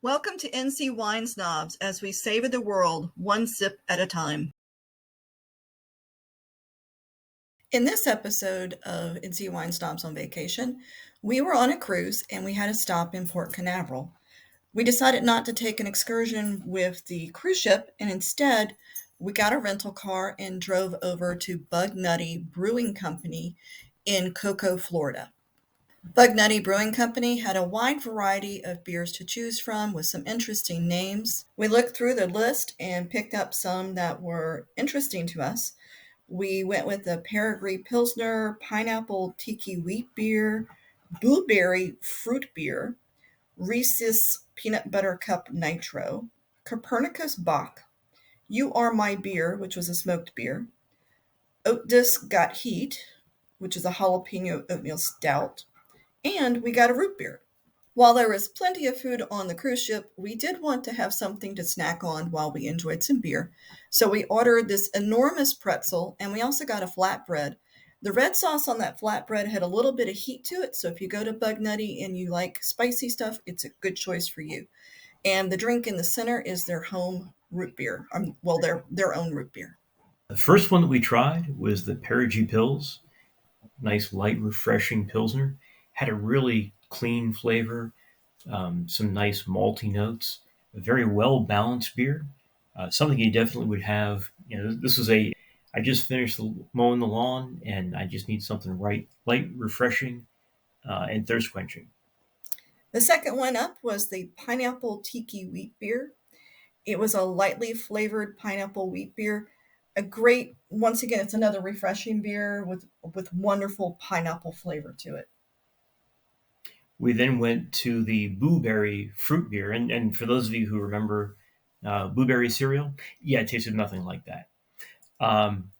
Welcome to NC Wine Snobs as we savor the world one sip at a time. In this episode of NC Wine Snobs on Vacation, we were on a cruise and we had a stop in Port Canaveral. We decided not to take an excursion with the cruise ship, and instead we got a rental car and drove over to Bugnutty Brewing Company in Cocoa, Florida. Bugnutty Brewing Company had a wide variety of beers to choose from with some interesting names. We looked through the list and picked up some that were interesting to us. We went with the Peregrine Pilsner, Pineapple Tiki Wheat Beer, Blueberry Fruit Beer, Reese's Peanut Butter Cup Nitro, Copernicus Bach, You Are My Beer, which was a smoked beer, Otis Got Heat, which is a jalapeno oatmeal stout, and we got a root beer. While there was plenty of food on the cruise ship, we did want to have something to snack on while we enjoyed some beer. So we ordered this enormous pretzel, and we also got a flatbread. The red sauce on that flatbread had a little bit of heat to it, so if you go to Bugnutty and you like spicy stuff, it's a good choice for you. And the drink in the center is their home root beer, their own root beer. The first one that we tried was the Peregrine Pils. Nice, light, refreshing Pilsner. Had a really clean flavor, some nice malty notes, a very well-balanced beer, something you definitely would have. I just finished mowing the lawn, and I just need something light, refreshing, and thirst-quenching. The second one up was the Pineapple Tiki Wheat Beer. It was a lightly flavored pineapple wheat beer. Once again, it's another refreshing beer with wonderful pineapple flavor to it. We then went to the Blueberry Fruit Beer, and for those of you who remember blueberry cereal, yeah, it tasted nothing like that.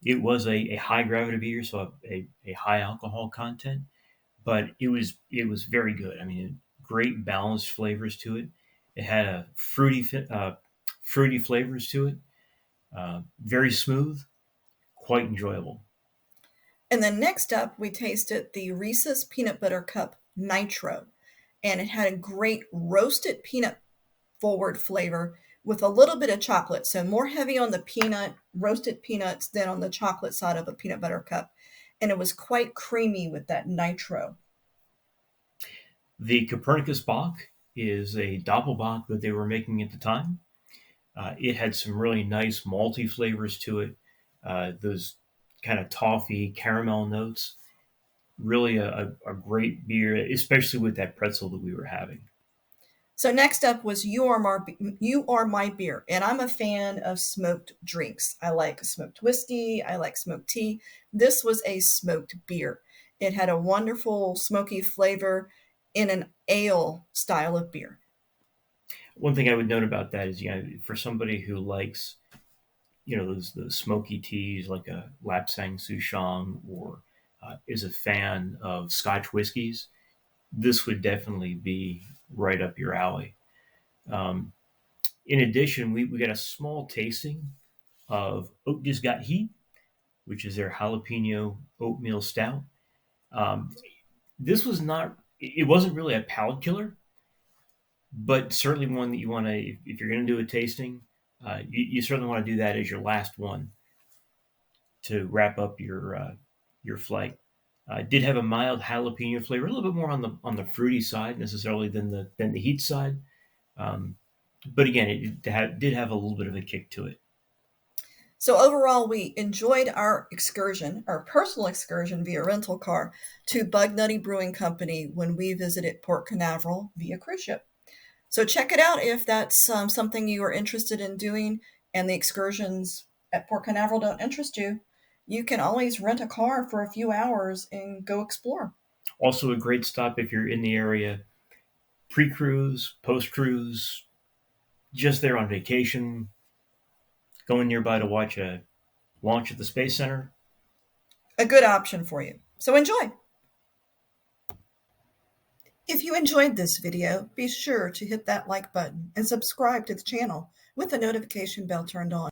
It was a high gravity beer, so a high alcohol content, but it was very good. I mean, great balanced flavors to it. It had a fruity flavors to it. Very smooth, quite enjoyable. And then next up, we tasted the Reese's Peanut Butter Cup Nitro, and it had a great roasted peanut forward flavor with a little bit of chocolate. So more heavy on the roasted peanuts than on the chocolate side of a peanut butter cup. And it was quite creamy with that Nitro. The Copernicus Bach is a Doppelbock that they were making at the time. It had some really nice malty flavors to it. Those kind of toffee caramel notes. Really a great beer, especially with that pretzel that we were having. So next up was You Are My Beer, and I'm a fan of smoked drinks. I like smoked whiskey. I like smoked tea. This was a smoked beer. It had a wonderful smoky flavor in an ale style of beer. One thing I would note about that is, for somebody who likes, those smoky teas like a Lapsang Souchong or is a fan of Scotch whiskeys, this would definitely be right up your alley. In addition, we got a small tasting of Otis Got Heat, which is their jalapeno oatmeal stout. This was it wasn't really a palate killer, but certainly one that you want to, if you're going to do a tasting, you certainly want to do that as your last one to wrap up your flight. Did have a mild jalapeno flavor, a little bit more on the fruity side necessarily than the heat side, but again, it did have a little bit of a kick to it. So overall, we enjoyed our personal excursion via rental car to Bugnutty Brewing Company when we visited Port Canaveral via cruise ship. So check it out if that's something you are interested in doing and the excursions at Port Canaveral don't interest you. You can always rent a car for a few hours and go explore. Also a great stop if you're in the area, pre-cruise, post-cruise, just there on vacation, going nearby to watch a launch at the Space Center. A good option for you. So enjoy. If you enjoyed this video, be sure to hit that like button and subscribe to the channel with the notification bell turned on.